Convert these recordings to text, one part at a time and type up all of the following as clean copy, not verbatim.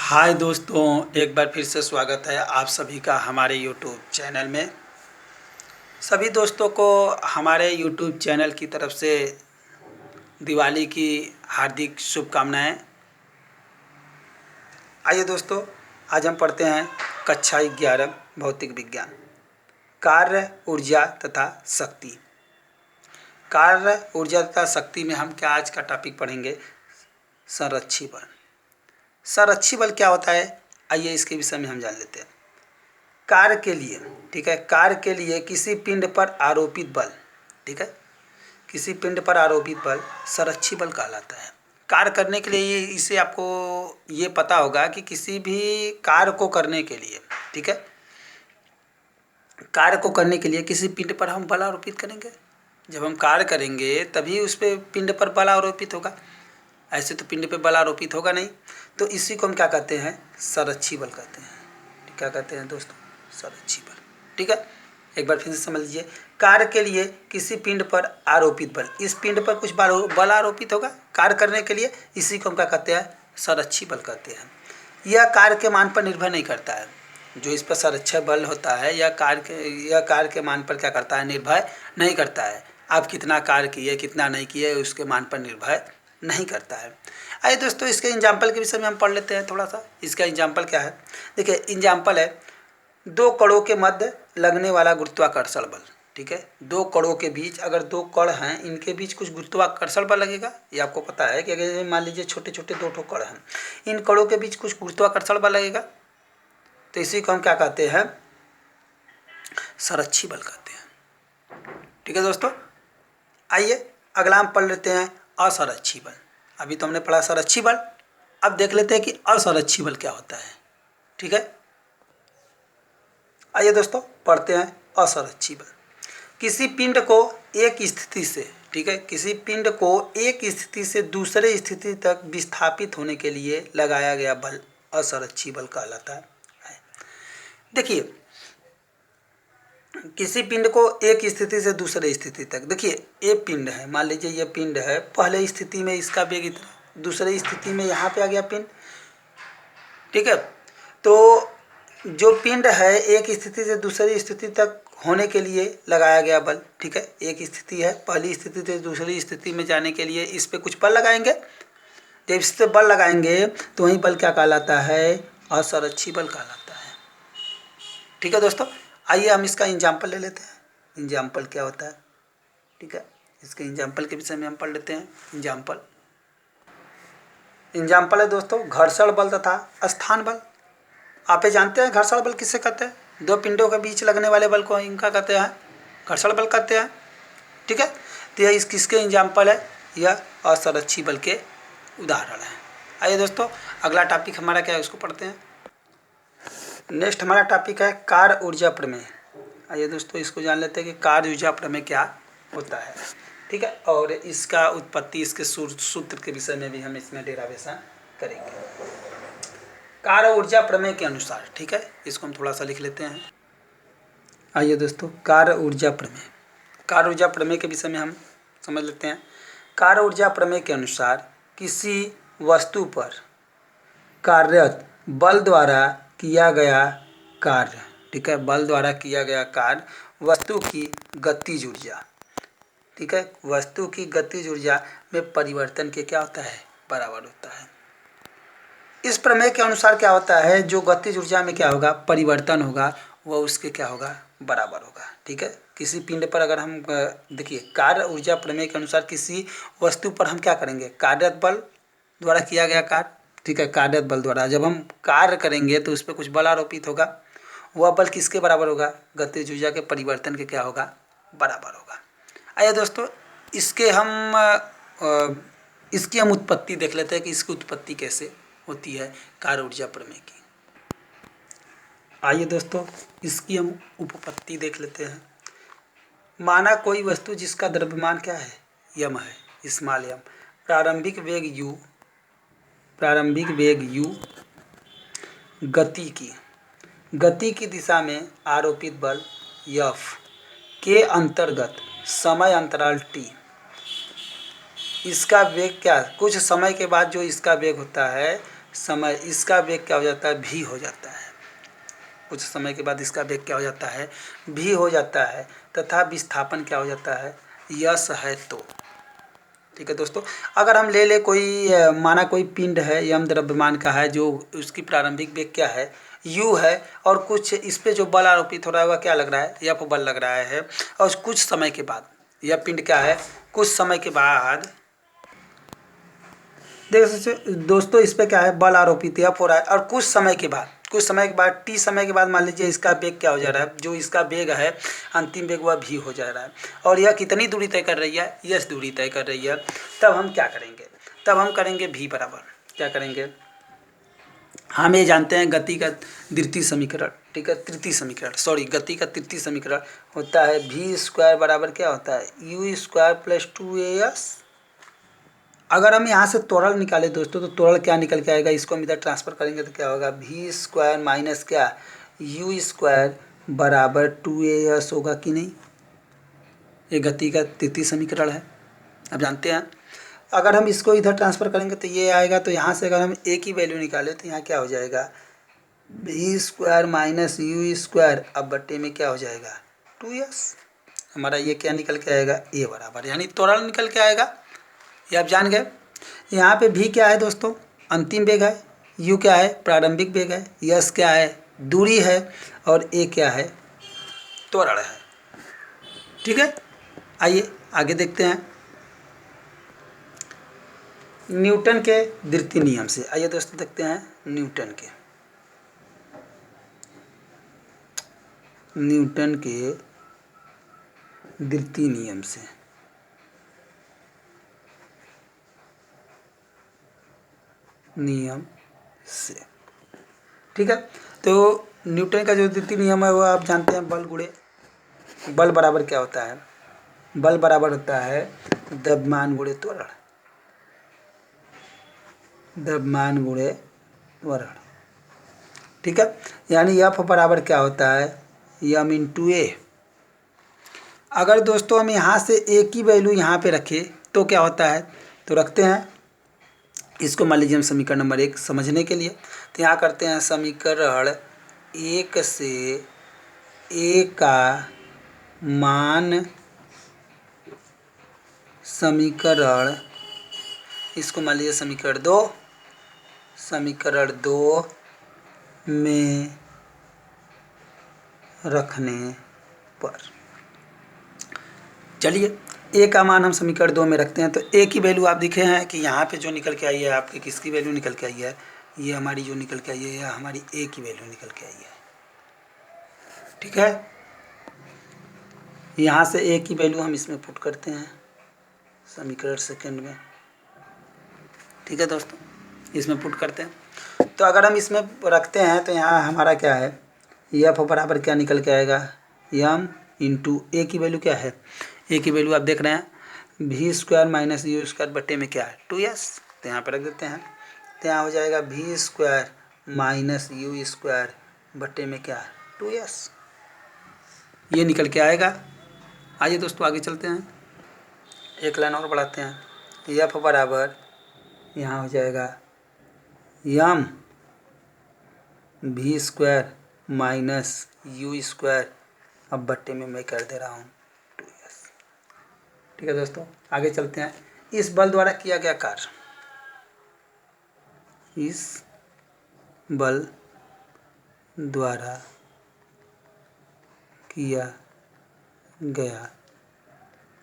हाय दोस्तों, एक बार फिर से स्वागत है आप सभी का हमारे यूट्यूब चैनल में। सभी दोस्तों को हमारे यूट्यूब चैनल की तरफ से दिवाली की हार्दिक शुभकामनाएं। आइए दोस्तों, आज हम पढ़ते हैं कक्षा 11 भौतिक विज्ञान, कार्य, ऊर्जा तथा शक्ति। कार्य, ऊर्जा तथा शक्ति में हम क्या आज का टॉपिक पढ़ेंगे? संरक्षी बल। संरक्षी बल क्या होता है, आइए इसके विषय में हम जान लेते हैं। कार्य के लिए, ठीक है, कार्य के लिए किसी पिंड पर आरोपित बल, ठीक है, किसी पिंड पर आरोपित बल संरक्षी बल कहलाता है। कार्य करने के लिए इसे आपको ये पता होगा कि किसी भी कार्य को करने के लिए, ठीक है, कार्य को करने के लिए किसी पिंड पर हम बल आरोपित करेंगे। जब हम कार्य करेंगे तभी उस पर पिंड पर बल आरोपित होगा, ऐसे तो पिंड पे बल आरोपित होगा नहीं। तो इसी को हम क्या कहते हैं? संरक्षी बल कहते हैं। क्या कहते हैं दोस्तों? संरक्षी बल, ठीक है। एक बार फिर से समझ लीजिए, कार्य के लिए किसी पिंड पर आरोपित बल, इस पिंड पर कुछ बल आरोपित होगा कार्य करने के लिए, इसी को हम क्या कहते हैं? संरक्षी बल कहते हैं। यह कार्य के मान पर निर्भर नहीं करता है। जो इस पर संरक्षक बल होता है यह कार्य के मान पर क्या करता है? निर्भर नहीं करता है। आप कितना कार्य किए कितना नहीं किए उसके मान पर निर्भर नहीं करता है। आइए दोस्तों, इसके एग्जाम्पल के विषय में हम पढ़ लेते हैं थोड़ा सा। इसका एग्जाम्पल क्या है? देखिए, एग्जाम्पल है दो कणों के मध्य लगने वाला गुरुत्वाकर्षण बल, ठीक है। दो कणों के बीच, अगर दो कण हैं इनके बीच कुछ गुरुत्वाकर्षण बल लगेगा। ये आपको पता है कि अगर मान लीजिए छोटे छोटे दो ठो कण हैं, इन कणों के बीच कुछ गुरुत्वाकर्षण बल लगेगा, तो इसी को हम क्या कहते हैं? संरक्षी बल कहते हैं, ठीक है दोस्तों। आइए अगला हम पढ़ लेते हैं असंरक्षी बल। अभी तो हमने पढ़ा संरक्षी बल, अब देख लेते हैं कि असंरक्षी बल क्या होता है, ठीक है। आइए दोस्तों पढ़ते हैं असंरक्षी बल। किसी पिंड को एक स्थिति से, ठीक है, किसी पिंड को एक स्थिति से दूसरे स्थिति तक विस्थापित होने के लिए लगाया गया बल असंरक्षी बल कहलाता है। देखिए, किसी पिंड को एक स्थिति से दूसरे स्थिति तक, देखिए ये पिंड है, मान लीजिए ये पिंड है, पहले स्थिति में इसका वेग इतना, दूसरे स्थिति में यहाँ पे आ गया पिंड, ठीक है। तो जो पिंड है एक स्थिति से दूसरी स्थिति तक होने के लिए लगाया गया बल, ठीक है। एक स्थिति है, पहली स्थिति से दूसरी स्थिति में जाने के लिए इस पर कुछ बल लगाएंगे। जब इस पर बल लगाएंगे तो वही बल क्या कहलाता है? असंरक्षी बल कहलाता है, ठीक है दोस्तों। आइए हम इसका एग्जाम्पल ले लेते हैं। एग्जाम्पल क्या होता है, ठीक है, इसके एग्जाम्पल के विषय में हम पढ़ लेते हैं। एग्जाम्पल है दोस्तों घर्षण बल तथा स्थान बल। आप ये जानते हैं घर्षण बल किससे कहते हैं? दो पिंडों के बीच लगने वाले बल को इनका कहते हैं घर्षण बल कहते हैं, ठीक है। तो यह किसके एग्जाम्पल है? यह असंरक्षी बल के उदाहरण है। आइए दोस्तों अगला टॉपिक हमारा क्या है उसको पढ़ते हैं। नेक्स्ट हमारा टॉपिक है कार्य ऊर्जा प्रमेय। आइए दोस्तों इसको जान लेते हैं कि कार्य ऊर्जा प्रमेय क्या होता है, ठीक है, और इसका उत्पत्ति, इसके सूत्र के विषय में भी हम इसमें डेरावेशन करेंगे कार्य ऊर्जा प्रमेय के अनुसार, ठीक है। इसको हम थोड़ा सा लिख लेते हैं। आइए दोस्तों, कार्य ऊर्जा प्रमेय, कार्य ऊर्जा प्रमेय के विषय में हम समझ लेते हैं। कार्य ऊर्जा प्रमेय के अनुसार किसी वस्तु पर कार्यरत बल द्वारा किया गया कार्य, ठीक है, बल द्वारा किया गया कार्य वस्तु की गतिज ऊर्जा, ठीक है, वस्तु की गतिज ऊर्जा में परिवर्तन के क्या होता है? बराबर होता है। इस प्रमेय के अनुसार क्या होता है? जो गतिज ऊर्जा में क्या होगा? परिवर्तन होगा, वह उसके क्या होगा? बराबर होगा, ठीक है। किसी पिंड पर अगर हम देखिए, कार्य ऊर्जा प्रमेय के अनुसार किसी वस्तु पर हम क्या करेंगे? कार्यरत बल द्वारा किया गया कार्य, ठीक है, कार्यरत बल द्वारा जब हम कार्य करेंगे तो उस पर कुछ बल आरोपित होगा, वह बल किसके बराबर होगा? गतिज ऊर्जा के परिवर्तन के क्या होगा? बराबर होगा। आइए दोस्तों इसकी हम उत्पत्ति देख लेते हैं कि इसकी उत्पत्ति कैसे होती है कार्य ऊर्जा प्रमेय की। आइए दोस्तों इसकी हम उपपत्ति देख लेते हैं। माना कोई वस्तु जिसका द्रव्यमान क्या है? यम है, स्मॉल यम, प्रारंभिक वेग u, गति की दिशा में आरोपित बल F के अंतर्गत समय अंतराल t, इसका वेग क्या? कुछ समय के बाद जो इसका वेग होता है समय इसका वेग क्या हो जाता है, भी हो जाता है। कुछ समय के बाद इसका वेग क्या हो जाता है, भी हो जाता है, तथा विस्थापन क्या हो जाता है, यस है तो। ठीक है दोस्तों, अगर हम ले ले कोई माना कोई पिंड है यम द्रव्यमान का है, जो उसकी प्रारंभिक वेग क्या है, u है, और कुछ इस पे जो बल आरोपित हो रहा है वह क्या लग रहा है, F बल लग रहा है, और कुछ समय के बाद यह पिंड क्या है, कुछ समय के बाद देखो दोस्तों, इस पे क्या है, बल आरोपित F हो रहा है, और कुछ समय के बाद t समय के बाद मान लीजिए इसका वेग क्या हो जा रहा है, जो इसका वेग है अंतिम वेग वह भी हो जा रहा है, और यह कितनी दूरी तय कर रही है, यस दूरी तय कर रही है। तब हम क्या करेंगे, तब हम करेंगे भी बराबर क्या करेंगे, हम ये जानते हैं गति का द्वितीय समीकरण, ठीक है, तृतीय समीकरण, सॉरी गति का तृतीय समीकरण होता है v स्क्वायर बराबर क्या होता है, u स्क्वायर प्लस 2as। अगर हम यहाँ से त्वरण निकाले दोस्तों, तो त्वरण क्या निकल के आएगा, इसको हम इधर ट्रांसफर करेंगे तो क्या होगा, v स्क्वायर माइनस क्या, u स्क्वायर बराबर 2as होगा कि नहीं। ये गति का तृतीय समीकरण है, अब जानते हैं। अगर हम इसको इधर ट्रांसफर करेंगे तो ये आएगा, तो यहाँ से अगर हम a की वैल्यू निकालें तो यहाँ क्या हो जाएगा, v square minus u square, अब बट्टे में क्या हो जाएगा 2s। हमारा ये क्या निकल के आएगा, a बराबर, यानी त्वरण निकल के आएगा, ये आप जान गए। यहाँ पे v क्या है दोस्तों, अंतिम वेग है, u क्या है, प्रारंभिक वेग है, s क्या है, दूरी है, और a क्या है, त्वरण है। ठीक है, आइए आगे देखते हैं न्यूटन के द्वितीय नियम से। आइए दोस्तों देखते हैं न्यूटन के द्वितीय नियम से। ठीक है, तो न्यूटन का जो द्वितीय नियम है वो आप जानते हैं, बल गुणे बल बराबर क्या होता है, बल बराबर होता है द्रव्यमान गुणे त्वरण, द्रव्यमान गुणे त्वरण। ठीक है, यानी F बराबर क्या होता है, m इंटू ए। अगर दोस्तों हम यहाँ से a की वैल्यू यहाँ पे रखें तो क्या होता है, तो रखते हैं इसको, मान लीजिए हम समीकरण नंबर 1 समझने के लिए, तो यहाँ करते हैं समीकरण 1 से a का मान, समीकरण इसको मान लीजिए समीकरण 2 में रखने पर, चलिए a का मान हम समीकरण 2 में रखते हैं, तो a की वैल्यू आप देखे हैं कि यहाँ पे जो निकल के आई है आपकी, किसकी वैल्यू निकल के आई है, ये हमारी जो निकल के आई है, यह हमारी a की वैल्यू निकल के आई है। ठीक है, यहाँ से a की वैल्यू हम इसमें पुट करते हैं समीकरण सेकंड में। ठीक है दोस्तों, इसमें पुट करते हैं, तो अगर हम इसमें रखते हैं तो यहाँ हमारा क्या है, F बराबर क्या निकल के आएगा, m इंटू a की वैल्यू क्या है, a की वैल्यू आप देख रहे हैं v square minus u square बट्टे में क्या है 2s, तो यहाँ पर रख देते हैं, तो यहाँ हो जाएगा v square minus u square बट्टे में क्या है 2s, ये निकल के आएगा। आइए दोस्तों आगे चलते हैं, एक लाइन और बढ़ाते हैं, F बराबर यहाँ हो जाएगा m v square minus u square, अब बट्टे में मैं कर दे रहा हूँ 2s। ठीक है दोस्तों, आगे चलते हैं। इस बल द्वारा किया गया कार्य, इस बल द्वारा किया गया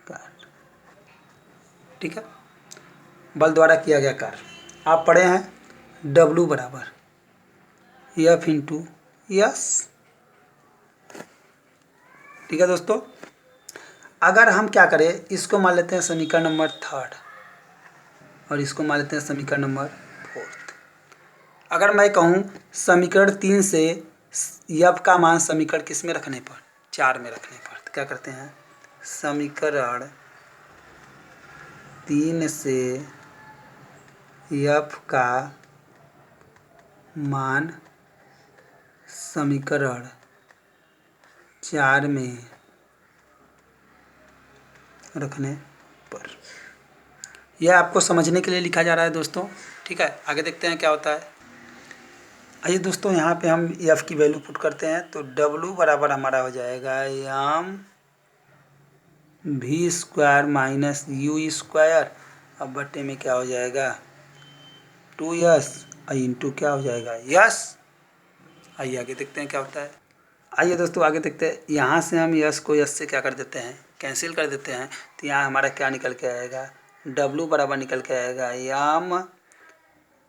कार्य, ठीक है, बल द्वारा किया गया कार्य आप पढ़े हैं, W बराबर F इंटू यस। ठीक है दोस्तों, अगर हम क्या करें, इसको मान लेते हैं समीकरण नंबर 3 और इसको मान लेते हैं समीकरण नंबर 4। अगर मैं कहूँ समीकरण 3 से F का मान समीकरण किस में रखने पर, 4 में रखने पर, तो क्या करते हैं, समीकरण 3 से F का मान समीकरण 4 में रखने पर, यह आपको समझने के लिए लिखा जा रहा है दोस्तों। ठीक है, आगे देखते हैं क्या होता है। आइए दोस्तों, यहाँ पे हम एफ की वैल्यू पुट करते हैं तो डब्लू बराबर हमारा हो जाएगा M V square minus U square, अब बट्टे में क्या हो जाएगा 2s इंटू क्या हो जाएगा यस। आइए आगे देखते हैं क्या होता है। आइए दोस्तों आगे देखते हैं, यहाँ से हम यस को यस से क्या कर देते हैं कैंसिल कर देते हैं, तो यहाँ हमारा क्या निकल के आएगा डब्लू बराबर निकल के आएगा एम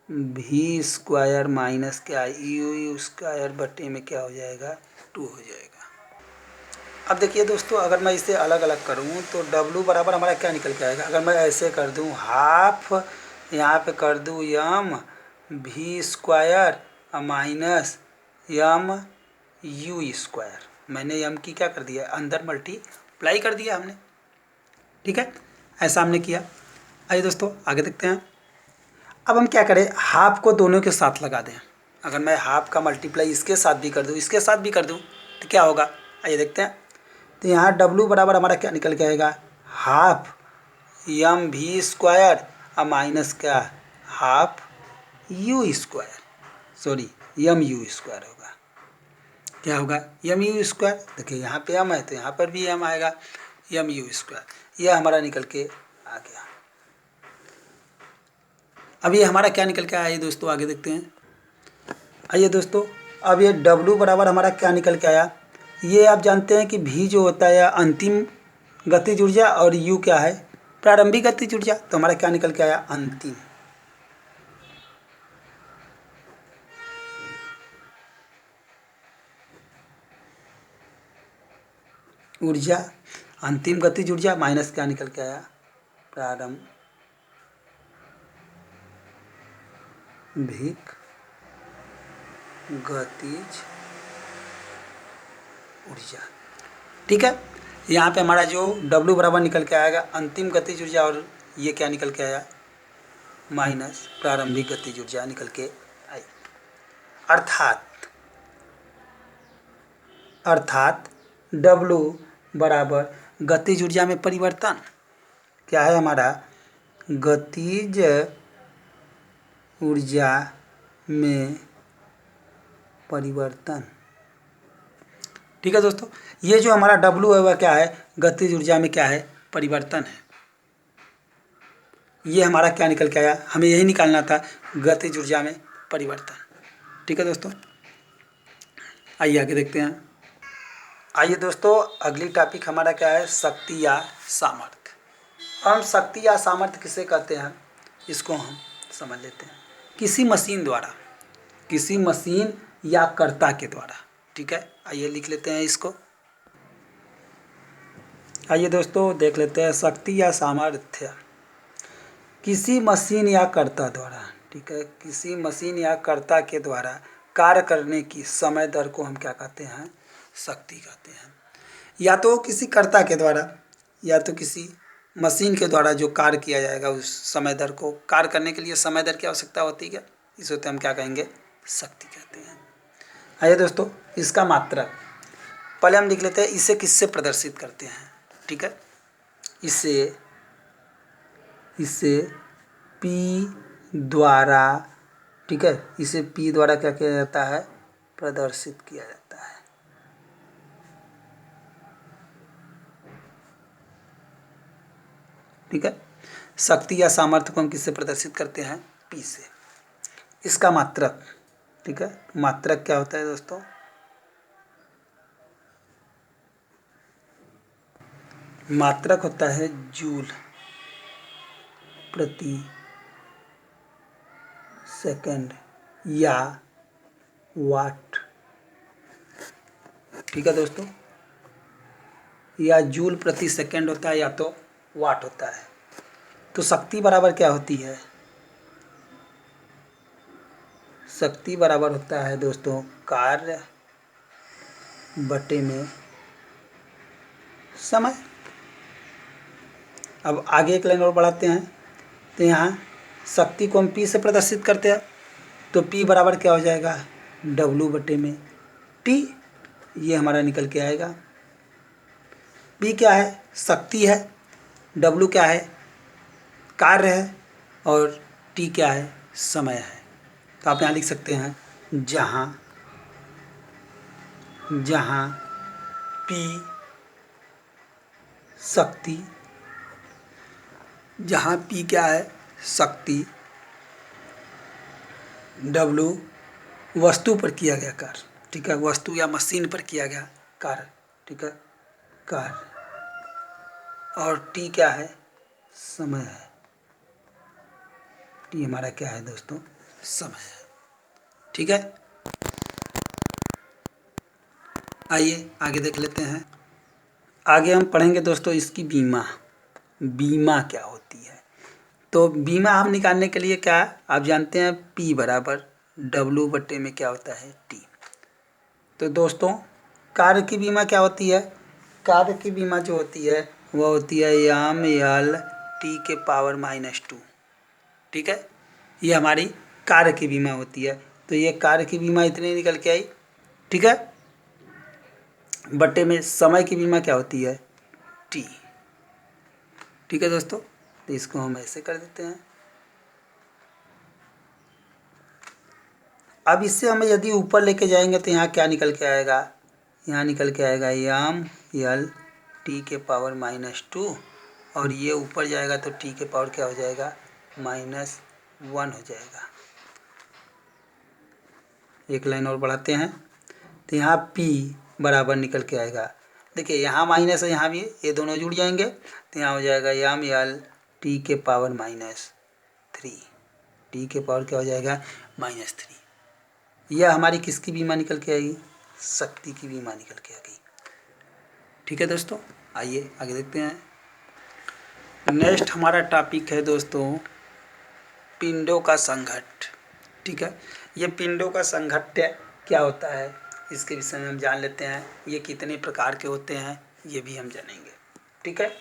वी स्क्वायर माइनस क्या यू स्क्वायर बट्टे में क्या हो जाएगा 2 हो जाएगा। अब देखिए दोस्तों, अगर मैं इसे अलग अलग करूँ तो डब्लू बराबर हमारा क्या निकल के आएगा, अगर मैं ऐसे कर दूँ हाफ यहाँ पे कर दूँ M V square minus M U square, मैंने एम की क्या कर दिया अंदर मल्टीप्लाई कर दिया हमने, ठीक है, ऐसा हमने किया। आइए दोस्तों आगे देखते हैं। अब हम क्या करें, हाफ को दोनों के साथ लगा दें, अगर मैं हाफ का मल्टीप्लाई इसके साथ भी कर दूँ इसके साथ भी कर दूँ तो क्या होगा, आइए देखते हैं। तो यहाँ डब्लू बराबर हमारा क्या निकल के आएगा हाफ एम वी स्क्वायर और माइनस क्या half U square, sorry M U square होगा, क्या होगा एम यू स्क्वायर। देखिए यहाँ पे एम है तो यहाँ पर भी एम आएगा एम यू स्क्वायर, यह हमारा निकल के आ गया। अब ये हमारा क्या निकल के आया ये दोस्तों आगे देखते हैं। आइए दोस्तों, अब ये डब्लू बराबर हमारा क्या निकल के आया, ये आप जानते हैं कि भी जो होता है अंतिम गतिज ऊर्जा और यू क्या है प्रारंभिक गतिज ऊर्जा, तो हमारा क्या निकल के आया अंतिम। ऊर्जा अंतिम गतिज ऊर्जा माइनस क्या निकल के आया प्रारंभिक गतिज ऊर्जा, ठीक है। यहाँ पे हमारा जो W बराबर निकल के आएगा अंतिम गतिज ऊर्जा और ये क्या निकल के आया माइनस प्रारंभिक गतिज ऊर्जा निकल के आई, अर्थात W बराबर गतिज ऊर्जा में परिवर्तन क्या है हमारा गतिज ऊर्जा में परिवर्तन, ठीक है दोस्तों। ये जो हमारा W है वह क्या है गतिज ऊर्जा में क्या है परिवर्तन है, ये हमारा क्या निकल के आया हमें यही निकालना था गतिज ऊर्जा में परिवर्तन, ठीक है दोस्तों। आइए आगे देखते हैं। आइए दोस्तों, अगली टॉपिक हमारा क्या है शक्ति या सामर्थ्य। हम शक्ति या सामर्थ्य किसे कहते हैं इसको हम समझ लेते हैं। किसी मशीन या कर्ता के द्वारा, ठीक है। आइए लिख लेते हैं इसको। आइए दोस्तों देख लेते हैं शक्ति या सामर्थ्य किसी मशीन या कर्ता द्वारा, ठीक है, किसी मशीन या कर्ता के द्वारा कार्य करने की समय दर को हम क्या कहते हैं शक्ति कहते हैं। या तो किसी कर्ता के द्वारा या तो किसी मशीन के द्वारा जो कार्य किया जाएगा उस समय दर को, कार्य करने के लिए समय दर की आवश्यकता होती है, इस होते हम क्या कहेंगे शक्ति कहते हैं। आइए दोस्तों इसका मात्रक पहले हम लिख लेते हैं, इसे किससे प्रदर्शित करते हैं, ठीक है, इसे P द्वारा, ठीक है, इसे P द्वारा क्या किया जाता है प्रदर्शित किया जाता है, ठीक है। शक्ति या सामर्थ्य को हम किससे प्रदर्शित करते हैं P से। इसका मात्रक, ठीक है, मात्रक क्या होता है दोस्तों मात्रक होता है जूल प्रति सेकंड या वाट, ठीक है दोस्तों, या जूल प्रति सेकंड होता है या तो वाट होता है। तो शक्ति बराबर क्या होती है, शक्ति बराबर होता है दोस्तों कार्य बटे में समय। अब आगे एक लाइन और बढ़ाते हैं, तो यहाँ शक्ति को हम P से प्रदर्शित करते हैं, तो P बराबर क्या हो जाएगा W बटे में T, ये हमारा निकल के आएगा। P क्या है शक्ति है, W क्या है कार्य है और T क्या है समय है। तो आप यहाँ लिख सकते हैं जहाँ जहाँ P शक्ति, जहाँ P क्या है, शक्ति, W वस्तु पर किया गया कार्य, ठीक है, वस्तु या मशीन पर किया गया कार्य, ठीक है, कार्य, और T क्या है, समय है। T हमारा क्या है दोस्तों, समय है, ठीक है। आइए आगे देख लेते हैं। आगे हम पढ़ेंगे दोस्तों इसकी बीमा, बीमा क्या होती है। तो बीमा हम निकालने के लिए क्या आप जानते हैं, P बराबर W बटे में क्या होता है, T। तो दोस्तों कार्य की बीमा क्या होती है, कार्य की बीमा जो होती है वह होती है याम यल T के पावर -2, ठीक है, ये हमारी कार्य की बीमा होती है। तो ये कार्य की बीमा इतनी निकल के आई, ठीक है, बटे में समय की बीमा क्या होती है, T, ठीक है दोस्तों। तो इसको हम ऐसे कर देते हैं। अब इससे हमें यदि ऊपर लेके जाएंगे तो यहाँ क्या निकल के आएगा, यहाँ निकल के आएगा याम यल T के पावर -2, और ये ऊपर जाएगा तो T के पावर क्या हो जाएगा, -1 हो जाएगा। एक लाइन और बढ़ाते हैं तो यहाँ P बराबर निकल के आएगा, देखिए यहाँ माइनस है, यहाँ भी ये दोनों जुड़ जाएंगे तो यहाँ हो जाएगा याम यल T के पावर -3, T के पावर क्या हो जाएगा, -3। यह हमारी किसकी बीमा निकल के आएगी, शक्ति की बीमा निकल के आ गई, ठीक है दोस्तों। आइए आगे देखते हैं। नेक्स्ट हमारा टॉपिक है दोस्तों पिंडों का संघट्ट, ठीक है। ये पिंडों का संघट्ट क्या होता है इसके विषय में हम जान लेते हैं। ये कितने प्रकार के होते हैं ये भी हम जानेंगे, ठीक है।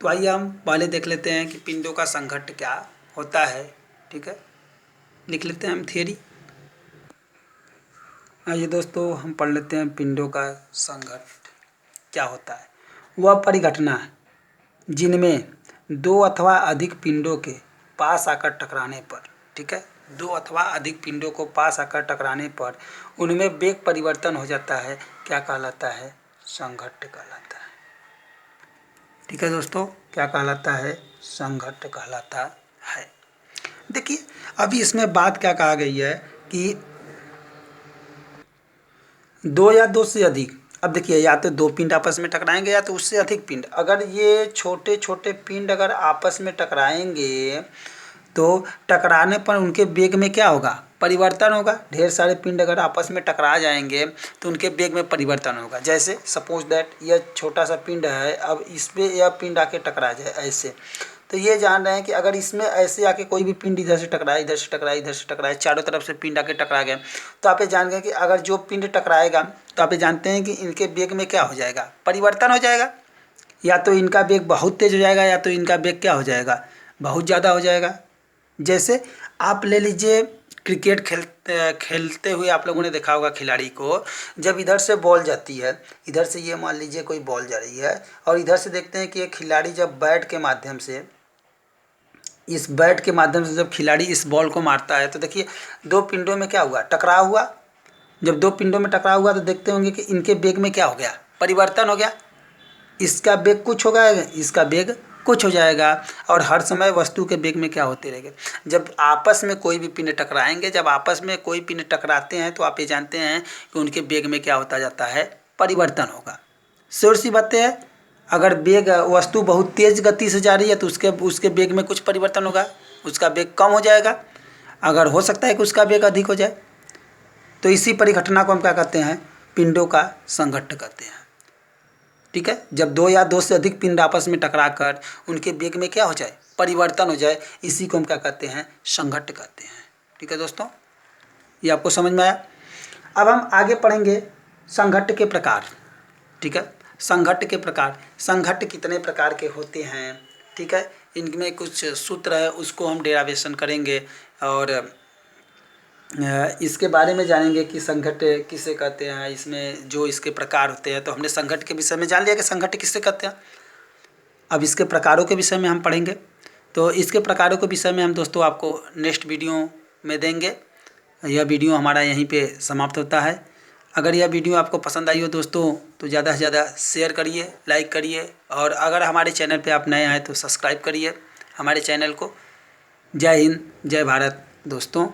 तो आइए हम पहले देख लेते हैं कि पिंडों का संघट्ट क्या होता है, ठीक है। लिख लेते हैं हम थियरी। आइए दोस्तों हम पढ़ लेते हैं पिंडों का संघट्ट क्या होता है। वह परिघटना जिनमें दो अथवा अधिक पिंडों के पास आकर टकराने पर, ठीक है, दो अथवा अधिक पिंडों को पास आकर टकराने पर उनमें वेग परिवर्तन हो जाता है, क्या कहलाता है, संघट्ट कहलाता है, ठीक है दोस्तों। क्या कहलाता है, संघट्ट कहलाता है। देखिए अभी इसमें बात क्या कहा गई है कि दो या दो से अधिक, अब देखिए या तो दो पिंड आपस में टकराएंगे या तो उससे अधिक पिंड। अगर ये छोटे छोटे पिंड अगर आपस में टकराएंगे तो टकराने पर उनके वेग में क्या होगा, परिवर्तन होगा। ढेर सारे पिंड अगर आपस में टकरा जाएंगे तो उनके वेग में परिवर्तन होगा। जैसे सपोज दैट यह छोटा सा पिंड है, अब इस पर यह पिंड आके टकरा जाए ऐसे, तो ये जान रहे हैं कि अगर इसमें ऐसे आके कोई भी पिंड इधर से टकराए, इधर से टकराए, इधर से टकराए, चारों तरफ से पिंड आके टकरा गए, तो आप ये जान गए कि अगर जो पिंड टकराएगा तो आप ये जानते हैं कि इनके वेग में क्या हो जाएगा, परिवर्तन हो जाएगा। या तो इनका वेग बहुत तेज हो जाएगा या तो इनका वेग क्या हो जाएगा, बहुत ज़्यादा हो जाएगा। जैसे आप ले लीजिए क्रिकेट खेलते हुए आप लोगों ने देखा होगा खिलाड़ी को, जब इधर से बॉल जाती है, इधर से ये मान लीजिए कोई बॉल जा रही है और इधर से देखते हैं कि ये खिलाड़ी जब बैट के माध्यम से, इस बैट के माध्यम से जब खिलाड़ी इस बॉल को मारता है तो देखिए दो पिंडों में क्या हुआ, टकराव हुआ। जब दो पिंडों में टकराव हुआ तो देखते होंगे कि इनके वेग में क्या हो गया, परिवर्तन हो गया। इसका वेग कुछ होगा, इसका वेग कुछ हो जाएगा, और हर समय वस्तु के वेग में क्या होते रहेंगे। जब आपस में कोई भी पिंड टकराएंगे, जब आपस में कोई पिंड टकराते हैं तो आप ये जानते हैं कि उनके वेग में क्या होता जाता है, परिवर्तन होगा। श्योर सी बातें है। अगर वेग वस्तु बहुत तेज़ गति से जा रही है तो उसके वेग में कुछ परिवर्तन होगा, उसका वेग कम हो जाएगा। अगर हो सकता है कि उसका वेग अधिक हो जाए। तो इसी परिघटना को हम क्या कहते हैं, पिंडों का संघट्ट कहते हैं, ठीक है। जब दो या दो से अधिक पिंड आपस में टकराकर उनके वेग में क्या हो जाए, परिवर्तन हो जाए, इसी को हम क्या कहते हैं, संघट्ट कहते हैं, ठीक है दोस्तों। ये आपको समझ में आया। अब हम आगे पढ़ेंगे संघट्ट के प्रकार, ठीक है। संघट्ट के प्रकार, संघट्ट कितने प्रकार के होते हैं, ठीक है। इनमें कुछ सूत्र है उसको हम डेरिवेशन करेंगे और इसके बारे में जानेंगे कि संघट्ट किसे कहते हैं, इसमें जो इसके प्रकार होते हैं। तो हमने संघट्ट के विषय में जान लिया कि संघट्ट किसे कहते हैं। अब इसके प्रकारों के विषय में हम पढ़ेंगे। तो इसके प्रकारों के विषय में हम दोस्तों आपको नेक्स्ट वीडियो में देंगे। यह वीडियो हमारा यहीं पे समाप्त होता है। अगर यह वीडियो आपको पसंद आई हो दोस्तों तो ज़्यादा से ज़्यादा शेयर करिए, लाइक करिए, और अगर हमारे चैनल पे आप नए आए तो सब्सक्राइब करिए हमारे चैनल को। जय हिंद, जय भारत दोस्तों।